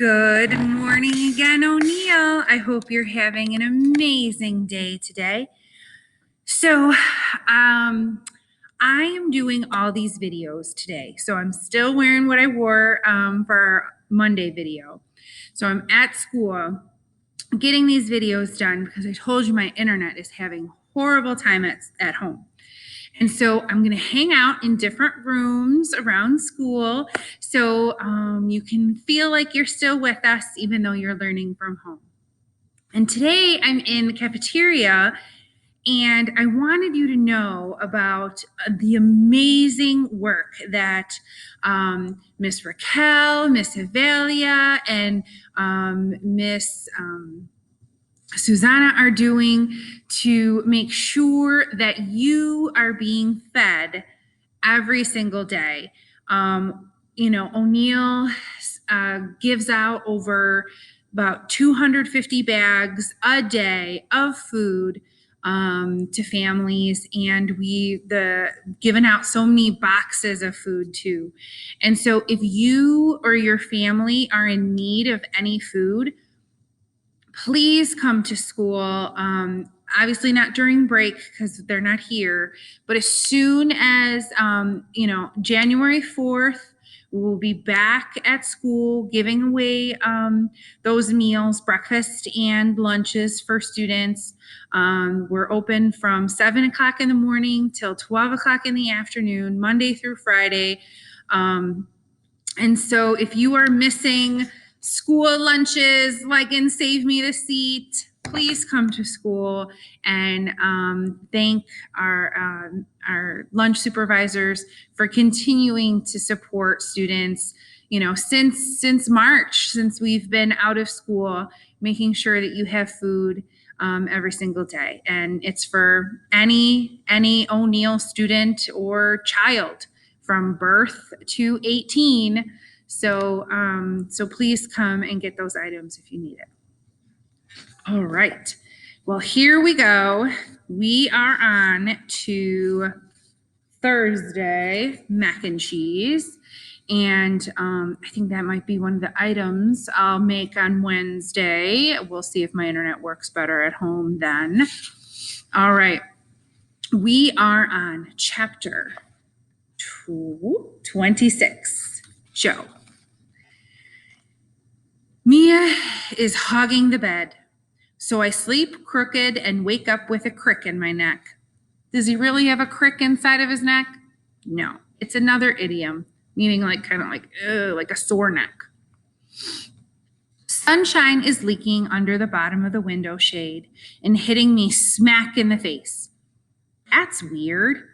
Good morning again, O'Neill. I hope you're having an amazing day today. So, I am doing all these videos today. So I'm still wearing what I wore for our Monday video. So I'm at school getting these videos done because I told you my internet is having a horrible time at home. And so I'm going to hang out in different rooms around school so you can feel like you're still with us even though you're learning from home. And today I'm in the cafeteria, and I wanted you to know about the amazing work that Miss Raquel, Miss Avelia, and Miss Susanna are doing to make sure that you are being fed every single day. O'Neill gives out over about 250 bags a day of food to families, and we've given out so many boxes of food too. And so if you or your family are in need of any food, please come to school. Obviously not during break because they're not here, but as soon as, January 4th, we'll be back at school giving away those meals, breakfast and lunches for students. We're open from 7 o'clock in the morning till 12 o'clock in the afternoon, Monday through Friday. And so if you are missing school lunches, like in Save Me the Seat, please come to school and thank our lunch supervisors for continuing to support students, since March, since we've been out of school, making sure that you have food every single day. And it's for any O'Neill student or child from birth to 18. So please come and get those items if you need it. All right. Well, here we go. We are on to Thursday, mac and cheese. And I think that might be one of the items I'll make on Wednesday. We'll see if my internet works better at home then. All right. We are on chapter 26. Joe. Mia is hogging the bed, so I sleep crooked and wake up with a crick in my neck. Does he really have a crick inside of his neck? No, it's another idiom, meaning like a sore neck. Sunshine is leaking under the bottom of the window shade and hitting me smack in the face. That's weird.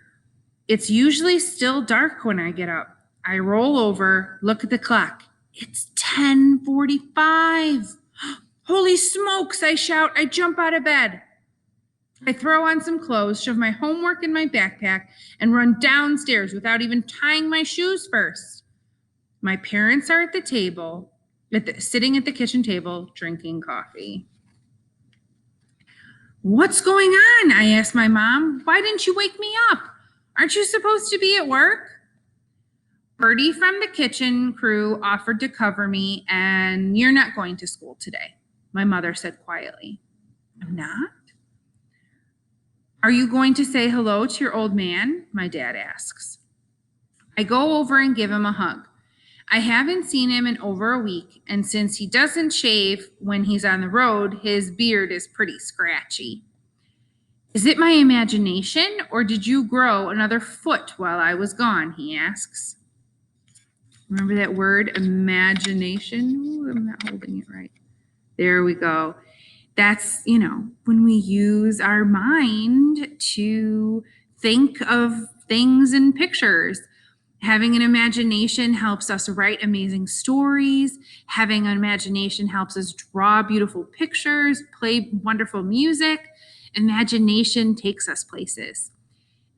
It's usually still dark when I get up. I roll over, look at the clock. It's 10:45. Holy smokes, I shout. I jump out of bed. I throw on some clothes, shove my homework in my backpack, and run downstairs without even tying my shoes first. My parents are at the table, sitting at the kitchen table, drinking coffee. What's going on? I asked my mom. Why didn't you wake me up? Aren't you supposed to be at work? Bertie from the kitchen crew offered to cover me, and you're not going to school today, my mother said quietly. I'm not? Are you going to say hello to your old man? My dad asks. I go over and give him a hug. I haven't seen him in over a week, and since he doesn't shave when he's on the road, his beard is pretty scratchy. Is it my imagination, or did you grow another foot while I was gone? He asks. Remember that word, imagination? Ooh, I'm not holding it right. There we go. That's, when we use our mind to think of things in pictures. Having an imagination helps us write amazing stories. Having an imagination helps us draw beautiful pictures, play wonderful music. Imagination takes us places.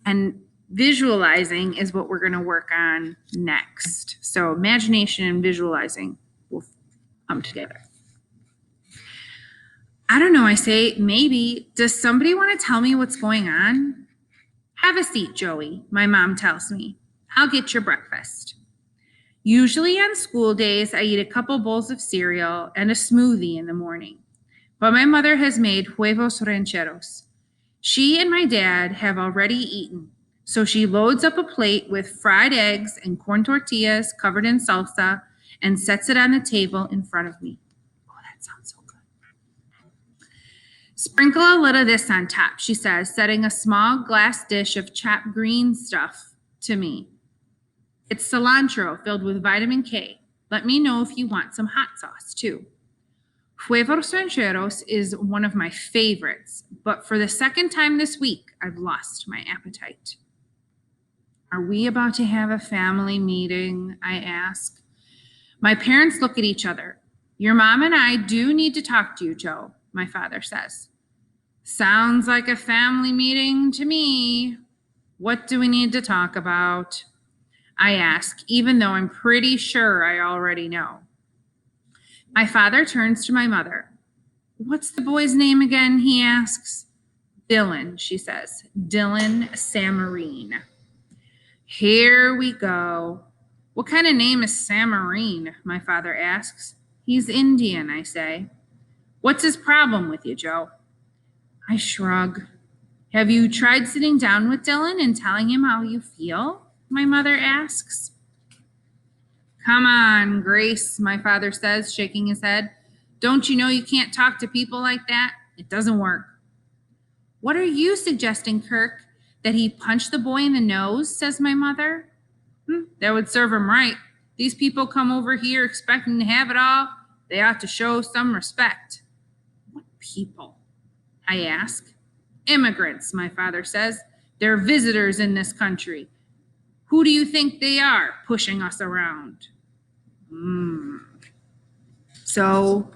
And visualizing is what we're going to work on next. So imagination and visualizing will come together. I don't know, I say, maybe. Does somebody want to tell me what's going on? Have a seat, Joey, my mom tells me. I'll get your breakfast. Usually on school days, I eat a couple bowls of cereal and a smoothie in the morning. But my mother has made huevos rancheros. She and my dad have already eaten, so she loads up a plate with fried eggs and corn tortillas covered in salsa and sets it on the table in front of me. Oh, that sounds so good. Sprinkle a little of this on top, she says, setting a small glass dish of chopped green stuff to me. It's cilantro filled with vitamin K. Let me know if you want some hot sauce too. Huevos rancheros is one of my favorites, but for the second time this week, I've lost my appetite. Are we about to have a family meeting? I ask. My parents look at each other. Your mom and I do need to talk to you, Joe, my father says. Sounds like a family meeting to me. What do we need to talk about? I ask, even though I'm pretty sure I already know. My father turns to my mother. What's the boy's name again? He asks. Dylan, she says. Dylan Samarine. Here we go. What kind of name is Samarine? My father asks. He's Indian, I say. What's his problem with you, Joe? I shrug. Have you tried sitting down with Dylan and telling him how you feel? My mother asks. Come on, Grace, my father says, shaking his head. Don't you know you can't talk to people like that? It doesn't work. What are you suggesting, Kirk? That he punch the boy in the nose, says my mother. That would serve him right. These people come over here expecting to have it all. They ought to show some respect. What people? I ask. Immigrants, my father says. They're visitors in this country. Who do you think they are pushing us around? So,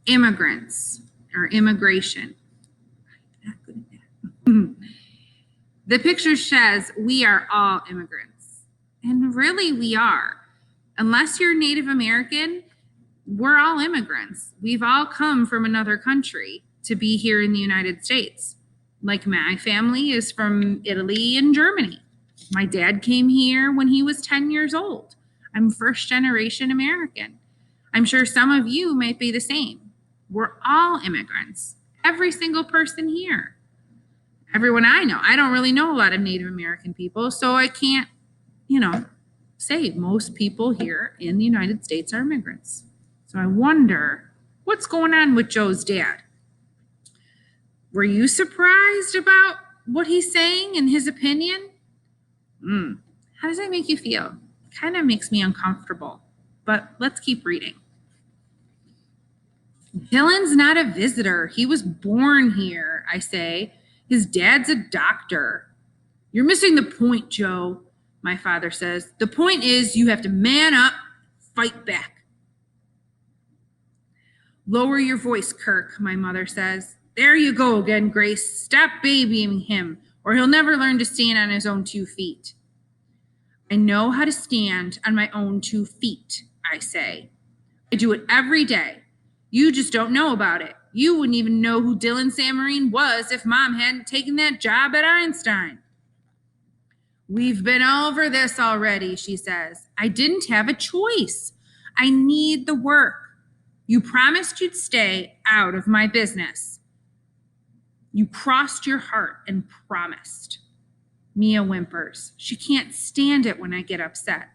immigrants or immigration. Not good at that. The picture says we are all immigrants. And really, we are. Unless you're Native American, we're all immigrants. We've all come from another country to be here in the United States. Like my family is from Italy and Germany. My dad came here when he was 10 years old. I'm first generation American. I'm sure some of you might be the same. We're all immigrants. Every single person here. Everyone I know. I don't really know a lot of Native American people, so I can't, say most people here in the United States are immigrants. So I wonder what's going on with Joe's dad. Were you surprised about what he's saying and his opinion? How does that make you feel? It kind of makes me uncomfortable, but let's keep reading. Dylan's not a visitor. He was born here, I say. His dad's a doctor. You're missing the point, Joe, my father says. The point is you have to man up, fight back. Lower your voice, Kirk, my mother says. There you go again, Grace. Stop babying him, or he'll never learn to stand on his own 2 feet. I know how to stand on my own 2 feet, I say. I do it every day. You just don't know about it. You wouldn't even know who Dylan Samarine was if Mom hadn't taken that job at Einstein. We've been over this already, she says. I didn't have a choice. I need the work. You promised you'd stay out of my business. You crossed your heart and promised. Mia whimpers. She can't stand it when I get upset.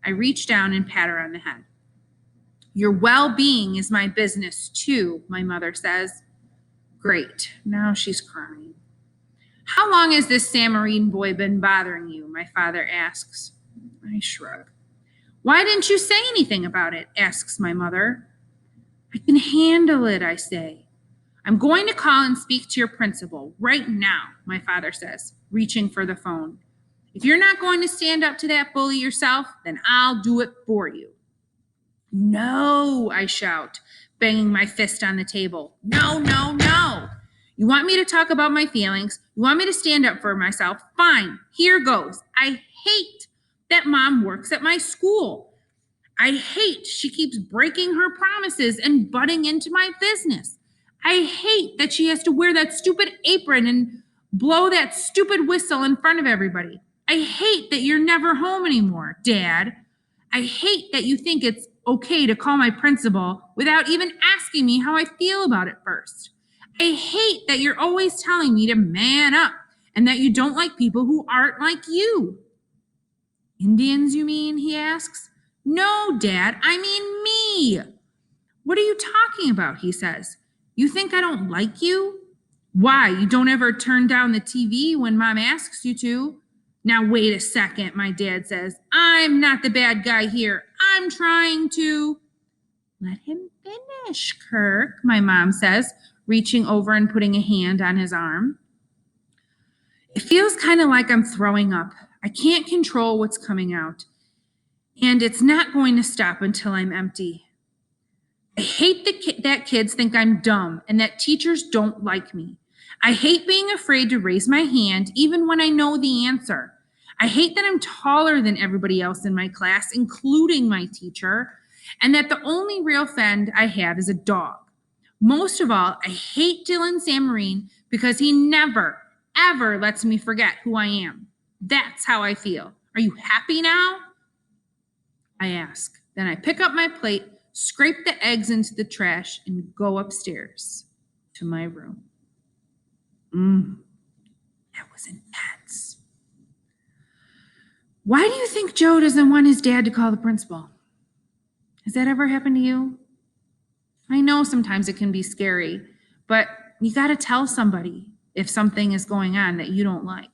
I reach down and pat her on the head. Your well-being is my business too, my mother says. Great. Now she's crying. How long has this Samarine boy been bothering you? My father asks. I shrug. Why didn't you say anything about it? Asks my mother. I can handle it, I say. I'm going to call and speak to your principal right now, my father says, reaching for the phone. If you're not going to stand up to that bully yourself, then I'll do it for you. No, I shout, banging my fist on the table. No, no, no. You want me to talk about my feelings? You want me to stand up for myself? Fine, here goes. I hate that Mom works at my school. I hate she keeps breaking her promises and butting into my business. I hate that she has to wear that stupid apron and blow that stupid whistle in front of everybody. I hate that you're never home anymore, Dad. I hate that you think it's okay to call my principal without even asking me how I feel about it first. I hate that you're always telling me to man up and that you don't like people who aren't like you. Indians, you mean? He asks. No, Dad, I mean me. What are you talking about? He says. You think I don't like you? Why? You don't ever turn down the TV when Mom asks you to. Now, wait a second, my dad says. I'm not the bad guy here. I'm trying to. Let him finish, Kirk, my mom says, reaching over and putting a hand on his arm. It feels kind of like I'm throwing up. I can't control what's coming out. And it's not going to stop until I'm empty. I hate that kids think I'm dumb and that teachers don't like me. I hate being afraid to raise my hand even when I know the answer. I hate that I'm taller than everybody else in my class, including my teacher, and that the only real friend I have is a dog. Most of all, I hate Dylan Samarine because he never, ever lets me forget who I am. That's how I feel. Are you happy now? I ask. Then I pick up my plate, scrape the eggs into the trash, and go upstairs to my room. That was intense. Why do you think Joe doesn't want his dad to call the principal? Has that ever happened to you? I know sometimes it can be scary, but you got to tell somebody if something is going on that you don't like.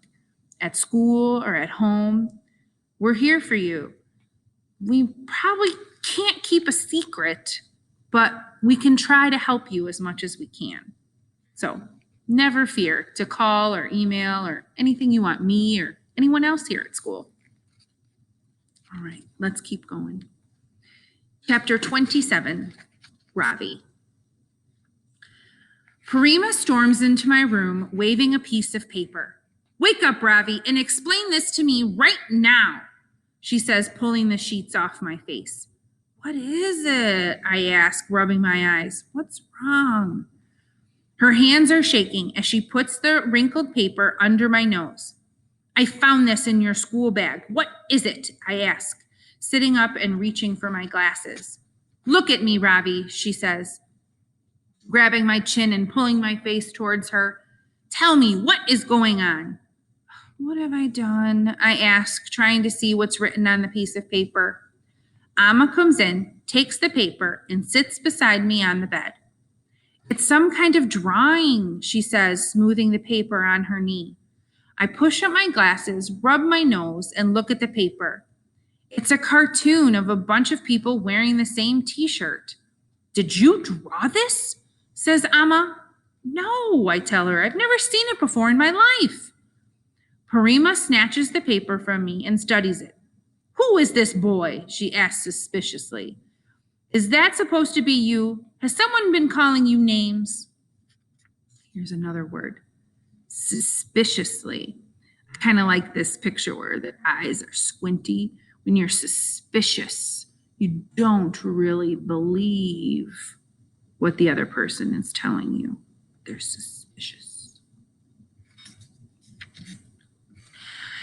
At school or at home, we're here for you. We probably can't keep a secret, but we can try to help you as much as we can. So never fear to call or email or anything you want me or anyone else here at school. All right, let's keep going. Chapter 27, Ravi. Parima storms into my room, waving a piece of paper. Wake up, Ravi, and explain this to me right now, she says, pulling the sheets off my face. What is it? I ask, rubbing my eyes. What's wrong? Her hands are shaking as she puts the wrinkled paper under my nose. I found this in your school bag. What is it? I ask, sitting up and reaching for my glasses. Look at me, Ravi, she says, grabbing my chin and pulling my face towards her. Tell me, what is going on? What have I done? I ask, trying to see what's written on the piece of paper. Amma comes in, takes the paper, and sits beside me on the bed. It's some kind of drawing, she says, smoothing the paper on her knee. I push up my glasses, rub my nose, and look at the paper. It's a cartoon of a bunch of people wearing the same t-shirt. Did you draw this? Says Amma. No, I tell her. I've never seen it before in my life. Parima snatches the paper from me and studies it. Who is this boy? She asks suspiciously. Is that supposed to be you? Has someone been calling you names? Here's another word. Suspiciously. I kind of like this picture where the eyes are squinty. When you're suspicious, you don't really believe what the other person is telling you. They're suspicious.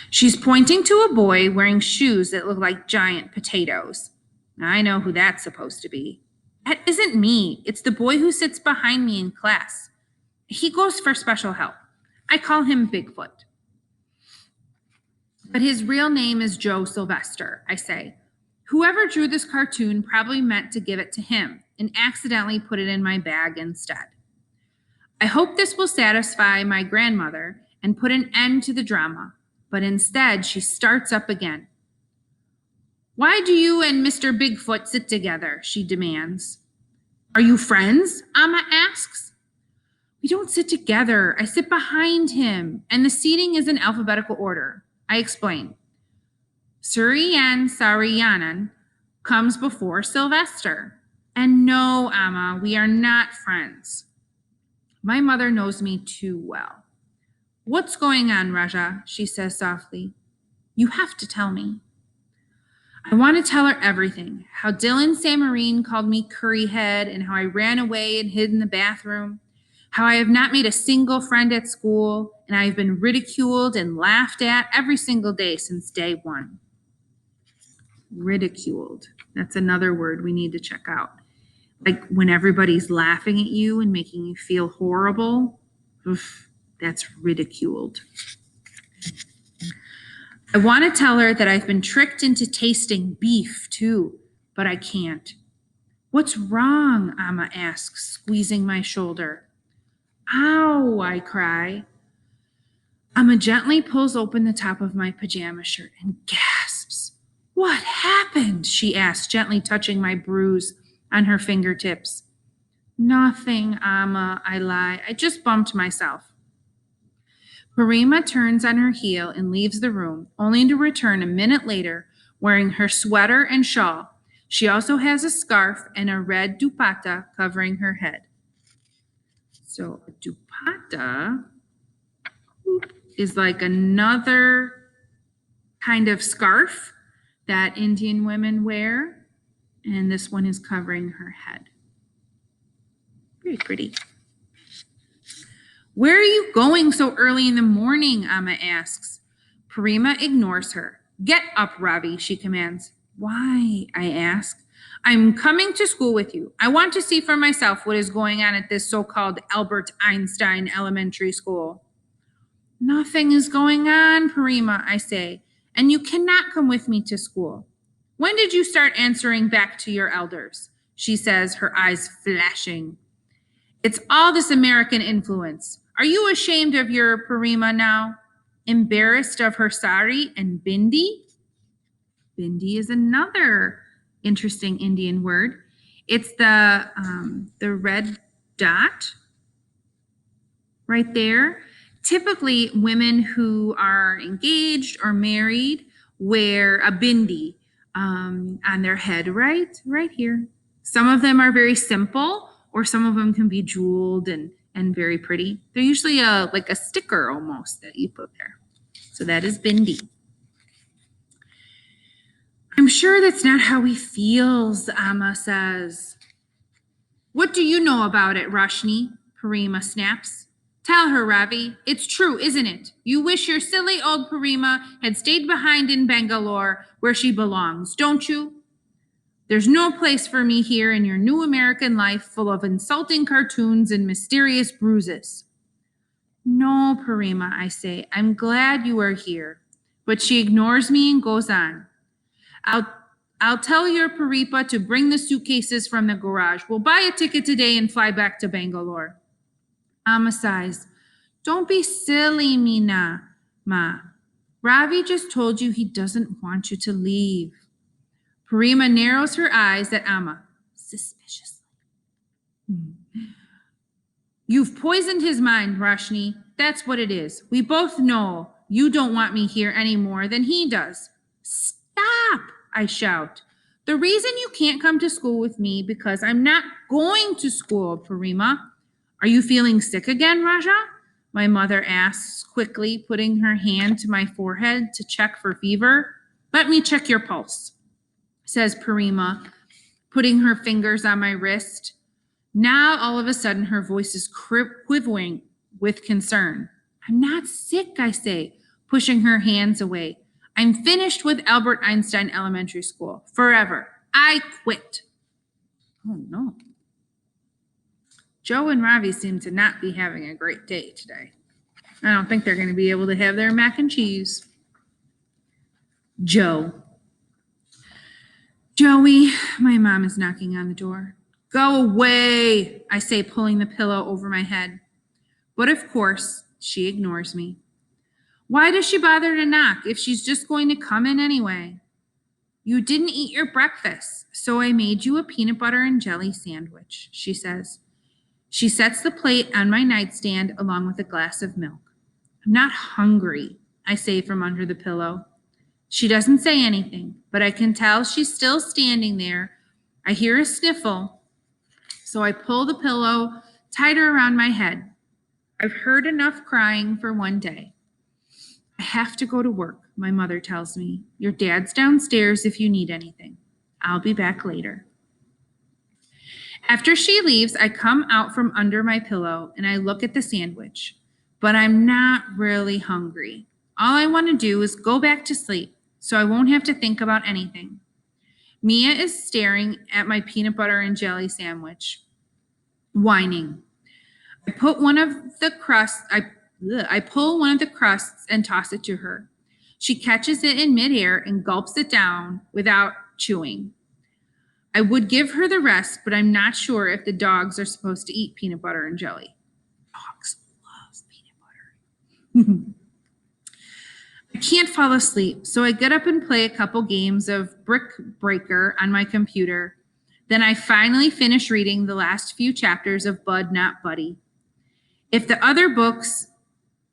She's pointing to a boy wearing shoes that look like giant potatoes. I know who that's supposed to be. That isn't me. It's the boy who sits behind me in class. He goes for special help. I call him Bigfoot. But his real name is Joe Sylvester, I say. Whoever drew this cartoon probably meant to give it to him and accidentally put it in my bag instead. I hope this will satisfy my grandmother and put an end to the drama, but instead she starts up again. Why do you and Mr. Bigfoot sit together? She demands. Are you friends? Amma asks. We don't sit together. I sit behind him, and the seating is in alphabetical order. I explain. Suriyan Sariyanan comes before Sylvester. And no, Amma, we are not friends. My mother knows me too well. What's going on, Raja? She says softly. You have to tell me. I want to tell her everything. How Dylan Samarine called me curry head and how I ran away and hid in the bathroom. How I have not made a single friend at school and I have been ridiculed and laughed at every single day since day one. Ridiculed. That's another word we need to check out. Like when everybody's laughing at you and making you feel horrible, oof, that's ridiculed. I want to tell her that I've been tricked into tasting beef too, but I can't. What's wrong? Amma asks, squeezing my shoulder. Ow, I cry. Amma gently pulls open the top of my pajama shirt and gasps. What happened? She asks, gently touching my bruise on her fingertips. Nothing, Amma, I lie. I just bumped myself. Parima turns on her heel and leaves the room, only to return a minute later wearing her sweater and shawl. She also has a scarf and a red dupatta covering her head. So a dupatta is like another kind of scarf that Indian women wear, and this one is covering her head. Very pretty. Where are you going so early in the morning? Amma asks. Parima ignores her. Get up, Ravi, she commands. Why? I ask. I'm coming to school with you. I want to see for myself what is going on at this so-called Albert Einstein Elementary School. Nothing is going on, Parima, I say, and you cannot come with me to school. When did you start answering back to your elders? She says, her eyes flashing. It's all this American influence. Are you ashamed of your Parima now? Embarrassed of her sari and bindi? Bindi is another interesting Indian word. It's the red dot right there. Typically, women who are engaged or married wear a bindi on their head, right here. Some of them are very simple, or some of them can be jeweled and very pretty. They're usually like a sticker almost that you put there. So that is bindi. I'm sure that's not how he feels, Amma says. What do you know about it, Roshni? Parima snaps. Tell her, Ravi. It's true, isn't it? You wish your silly old Parima had stayed behind in Bangalore where she belongs, don't you? There's no place for me here in your new American life full of insulting cartoons and mysterious bruises. No, Parima, I say. I'm glad you are here. But she ignores me and goes on. I'll tell your Paripa to bring the suitcases from the garage. We'll buy a ticket today and fly back to Bangalore. Amma sighs. Don't be silly, Meena, Ma. Ravi just told you he doesn't want you to leave. Parima narrows her eyes at Amma, suspiciously. You've poisoned his mind, Roshni. That's what it is. We both know you don't want me here any more than he does. Stop, I shout. The reason you can't come to school with me because I'm not going to school, Parima. Are you feeling sick again, Raja? My mother asks quickly, putting her hand to my forehead to check for fever. Let me check your pulse, says Parima, putting her fingers on my wrist. Now, all of a sudden, her voice is quivering with concern. I'm not sick, I say, pushing her hands away. I'm finished with Albert Einstein Elementary School. Forever. I quit. Oh, no. Joe and Ravi seem to not be having a great day today. I don't think they're going to be able to have their mac and cheese. Joe. Joey, my mom is knocking on the door. Go away, I say, pulling the pillow over my head. But of course, she ignores me. Why does she bother to knock if she's just going to come in anyway? You didn't eat your breakfast, so I made you a peanut butter and jelly sandwich, she says. She sets the plate on my nightstand along with a glass of milk. I'm not hungry, I say from under the pillow. She doesn't say anything, but I can tell she's still standing there. I hear a sniffle, so I pull the pillow tighter around my head. I've heard enough crying for one day. I have to go to work, my mother tells me. Your dad's downstairs if you need anything. I'll be back later. After she leaves, I come out from under my pillow and I look at the sandwich, but I'm not really hungry. All I want to do is go back to sleep so I won't have to think about anything. Mia is staring at my peanut butter and jelly sandwich, whining. I pull one of the crusts and toss it to her. She catches it in midair and gulps it down without chewing. I would give her the rest, but I'm not sure if the dogs are supposed to eat peanut butter and jelly. Dogs love peanut butter. I can't fall asleep, so I get up and play a couple games of Brick Breaker on my computer. Then I finally finish reading the last few chapters of Bud Not Buddy. If the other books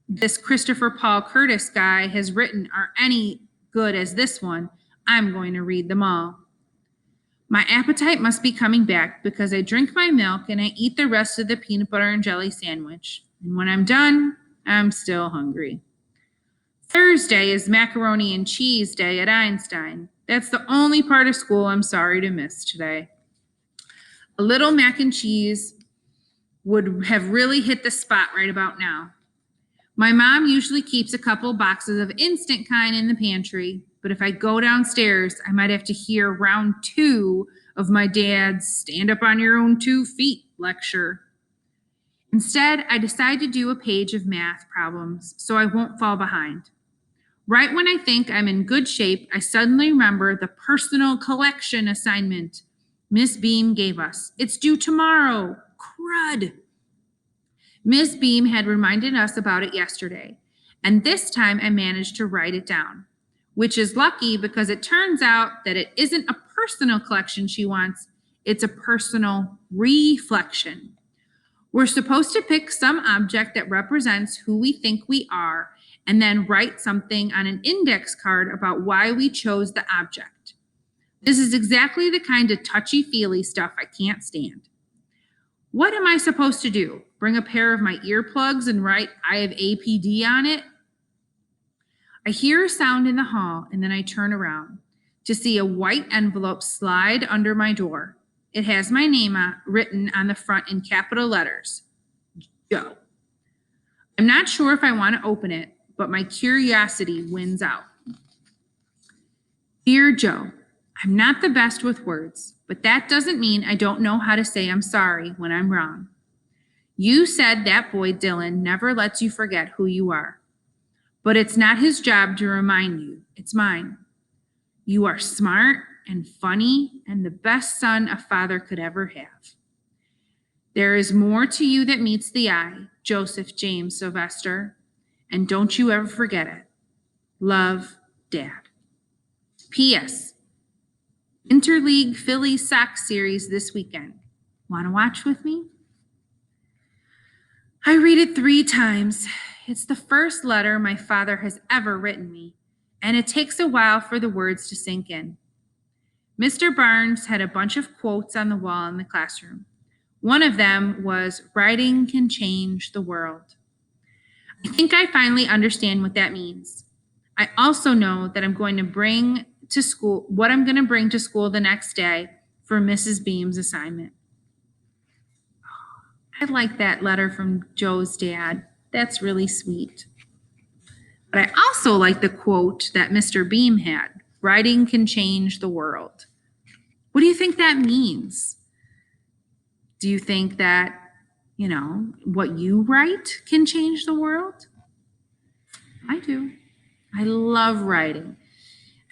this Christopher Paul Curtis guy has written are any good as this one, I'm going to read them all. My appetite must be coming back because I drink my milk and I eat the rest of the peanut butter and jelly sandwich. And when I'm done, I'm still hungry. Thursday is macaroni and cheese day at Einstein. That's the only part of school I'm sorry to miss today. A little mac and cheese would have really hit the spot right about now. My mom usually keeps a couple boxes of instant kind in the pantry, but if I go downstairs, I might have to hear round 2 of my dad's stand up on your own 2 feet lecture. Instead, I decide to do a page of math problems so I won't fall behind. Right when I think I'm in good shape, I suddenly remember the personal collection assignment Miss Beam gave us. It's due tomorrow. Crud. Miss Beam had reminded us about it yesterday, and this time I managed to write it down, which is lucky because it turns out that it isn't a personal collection she wants, it's a personal reflection. We're supposed to pick some object that represents who we think we are and then write something on an index card about why we chose the object. This is exactly the kind of touchy-feely stuff I can't stand. What am I supposed to do? Bring a pair of my earplugs and write I have APD on it? I hear a sound in the hall and then I turn around to see a white envelope slide under my door. It has my name written on the front in capital letters, Joe. I'm not sure if I want to open it, but my curiosity wins out. Dear Joe, I'm not the best with words, but that doesn't mean I don't know how to say I'm sorry when I'm wrong. You said that boy Dylan never lets you forget who you are, but it's not his job to remind you, it's mine. You are smart and funny and the best son a father could ever have. There is more to you that meets the eye, Joseph James Sylvester, and don't you ever forget it. Love, Dad. P.S. Interleague Phillies Sox series this weekend. Want to watch with me? I read it 3 times. It's the first letter my father has ever written me, and it takes a while for the words to sink in. Mr. Barnes had a bunch of quotes on the wall in the classroom. One of them was, "Writing can change the world." I think I finally understand what that means. I also know that I'm going to bring to school the next day for Mrs. Beam's assignment. I like that letter from Joe's dad. That's really sweet. But I also like the quote that Mr. Beam had, "Writing can change the world." What do you think that means? Do you think that, what you write can change the world? I do. I love writing.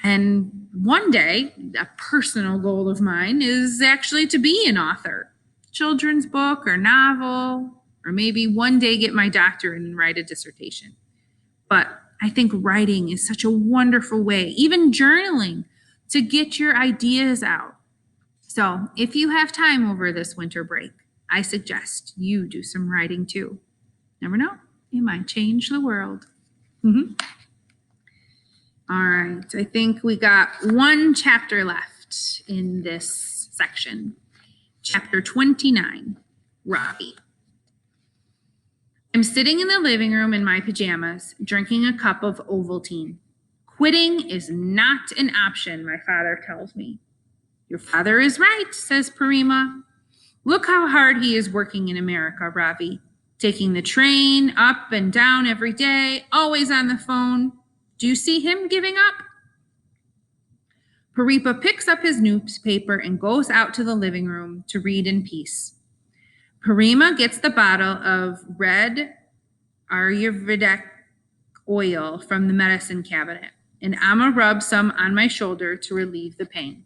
And one day, a personal goal of mine is actually to be an author, children's book or novel, or maybe one day get my doctorate and write a dissertation. But I think writing is such a wonderful way, even journaling, to get your ideas out. So if you have time over this winter break, I suggest you do some writing too. Never know, you might change the world. All right, I think we got 1 chapter left in this section. Chapter 29, Robbie. I'm sitting in the living room in my pajamas, drinking a cup of Ovaltine. Quitting is not an option, my father tells me. Your father is right, says Parima. Look how hard he is working in America, Ravi. Taking the train up and down every day, always on the phone. Do you see him giving up? Paripa picks up his newspaper and goes out to the living room to read in peace. Parima gets the bottle of red Ayurvedic oil from the medicine cabinet, and Amma rubs some on my shoulder to relieve the pain.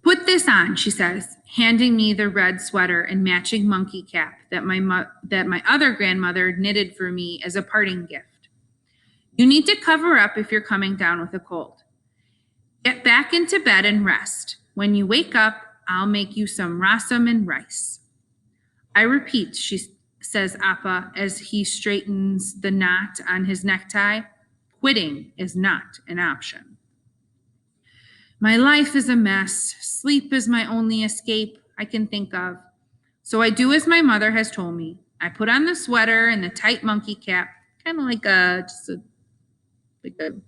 Put this on, she says, handing me the red sweater and matching monkey cap that my other grandmother knitted for me as a parting gift. You need to cover up if you're coming down with a cold. Get back into bed and rest. When you wake up, I'll make you some rasam and rice. I repeat, she says Appa as he straightens the knot on his necktie. Quitting is not an option. My life is a mess. Sleep is my only escape I can think of. So I do as my mother has told me. I put on the sweater and the tight monkey cap, kind of like a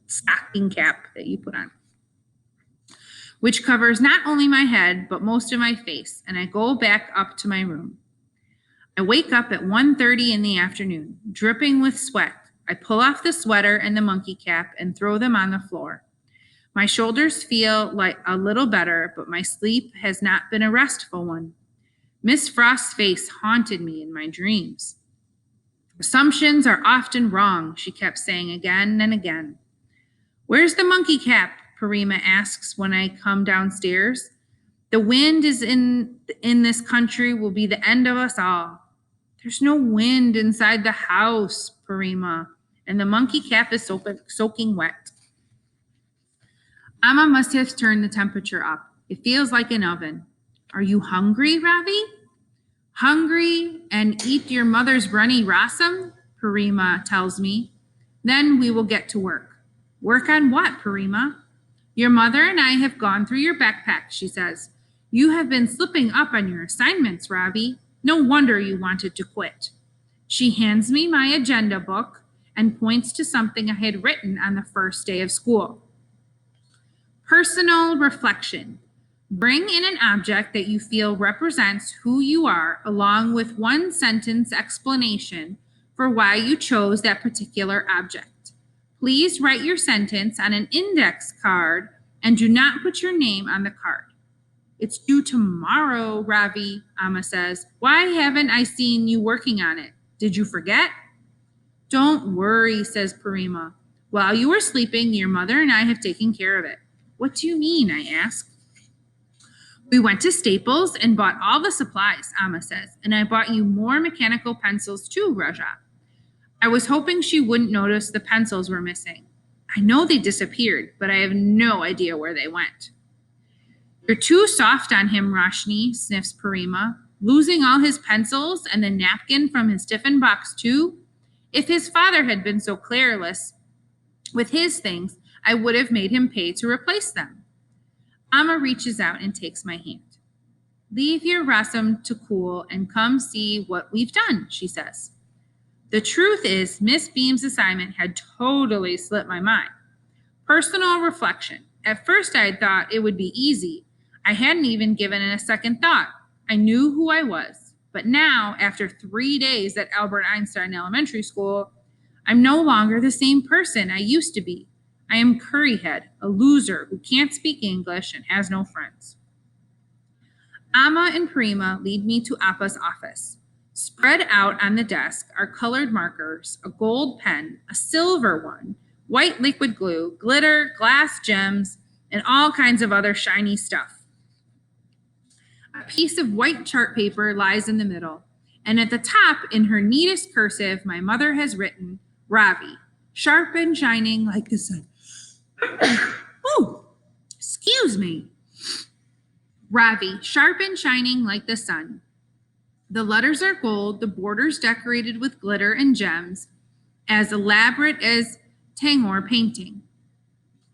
stocking cap that you put on, which covers not only my head, but most of my face, and I go back up to my room. I wake up at 1:30 in the afternoon, dripping with sweat. I pull off the sweater and the monkey cap and throw them on the floor. My shoulders feel like a little better, but my sleep has not been a restful one. Miss Frost's face haunted me in my dreams. Assumptions are often wrong, she kept saying again and again. Where's the monkey cap? Parima asks when I come downstairs. The wind is in this country will be the end of us all. There's no wind inside the house, Parima, and the monkey cap is soaking wet. Amma must have turned the temperature up. It feels like an oven. Are you hungry, Ravi? Hungry and eat your mother's runny rasam? Parima tells me. Then we will get to work. Work on what, Parima? Your mother and I have gone through your backpack, she says. You have been slipping up on your assignments, Ravi. No wonder you wanted to quit. She hands me my agenda book and points to something I had written on the first day of school. Personal reflection. Bring in an object that you feel represents who you are, along with one sentence explanation for why you chose that particular object. Please write your sentence on an index card and do not put your name on the card. It's due tomorrow, Ravi, Amma says. Why haven't I seen you working on it? Did you forget? Don't worry, says Parima. While you were sleeping, your mother and I have taken care of it. What do you mean? I ask. We went to Staples and bought all the supplies, Amma says, and I bought you more mechanical pencils too, Raja. I was hoping she wouldn't notice the pencils were missing. I know they disappeared, but I have no idea where they went. You're too soft on him, Roshni, sniffs Parima, losing all his pencils and the napkin from his tiffin box too. If his father had been so careless with his things, I would have made him pay to replace them. Amma reaches out and takes my hand. Leave your rasam to cool and come see what we've done, she says. The truth is, Miss Beam's assignment had totally slipped my mind. Personal reflection. At first I had thought it would be easy. I hadn't even given it a second thought. I knew who I was. But now, after 3 days at Albert Einstein Elementary School, I'm no longer the same person I used to be. I am Curryhead, a loser who can't speak English and has no friends. Amma and Parima lead me to Appa's office. Spread out on the desk are colored markers, a gold pen, a silver one, white liquid glue, glitter, glass gems, and all kinds of other shiny stuff. A piece of white chart paper lies in the middle, and at the top, in her neatest cursive, my mother has written, Ravi, sharp and shining like the sun. Oh, excuse me. Ravi, sharp and shining like the sun. The letters are gold, the borders decorated with glitter and gems, as elaborate as Tangor painting.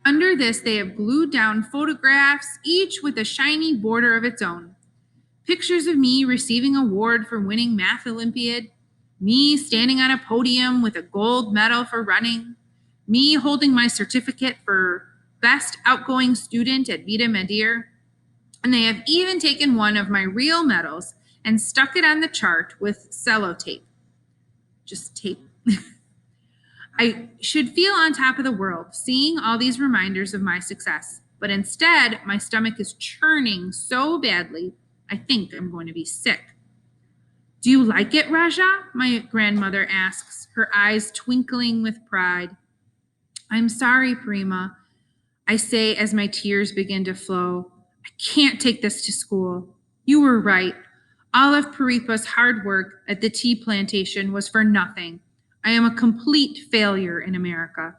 Under this, they have glued down photographs, each with a shiny border of its own. Pictures of me receiving an award for winning Math Olympiad, me standing on a podium with a gold medal for running, me holding my certificate for best outgoing student at Vita Medir, and they have even taken one of my real medals and stuck it on the chart with sellotape. Just tape. I should feel on top of the world, seeing all these reminders of my success. but instead my stomach is churning so badly, I think I'm going to be sick. Do you like it, Raja? My grandmother asks, her eyes twinkling with pride. I'm sorry, Prima, I say as my tears begin to flow. I can't take this to school. You were right. All of Paripa's hard work at the tea plantation was for nothing. I am a complete failure in America.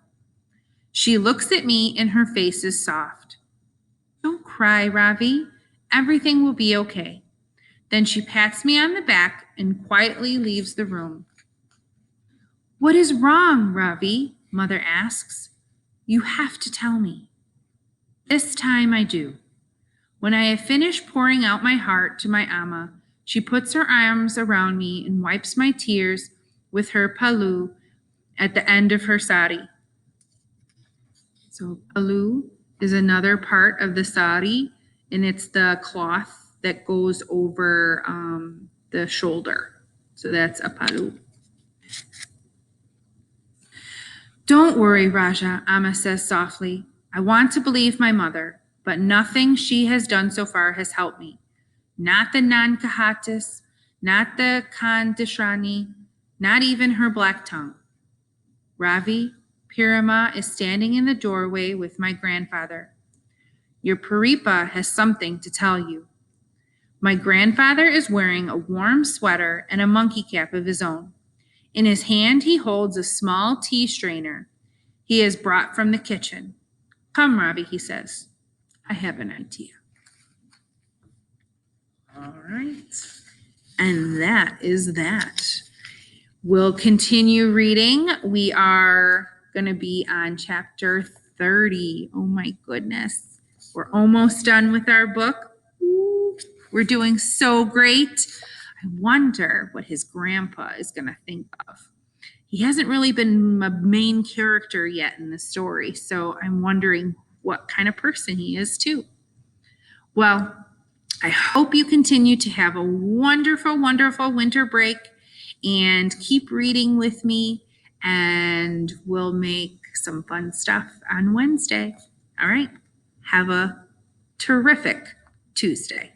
She looks at me and her face is soft. Don't cry, Ravi. Everything will be okay. Then she pats me on the back and quietly leaves the room. What is wrong, Ravi? Mother asks. You have to tell me. This time I do. When I have finished pouring out my heart to my Amma, she puts her arms around me and wipes my tears with her palu at the end of her sari. So palu is another part of the sari, and it's the cloth that goes over the shoulder. So that's a palu. Don't worry, Raja, Amma says softly. I want to believe my mother, but nothing she has done so far has helped me. Not the Nankahatis, not the Kandishrani, not even her black tongue. Ravi, Pirama is standing in the doorway with my grandfather. Your Paripa has something to tell you. My grandfather is wearing a warm sweater and a monkey cap of his own. In his hand, he holds a small tea strainer he has brought from the kitchen. Come, Ravi, he says. I have an idea. All right. And that is that. We'll continue reading. We are going to be on chapter 30. Oh my goodness. We're almost done with our book. Ooh, we're doing so great. I wonder what his grandpa is going to think of. He hasn't really been a main character yet in the story, so I'm wondering what kind of person he is too. Well, I hope you continue to have a wonderful, wonderful winter break and keep reading with me, and we'll make some fun stuff on Wednesday. All right. Have a terrific Tuesday.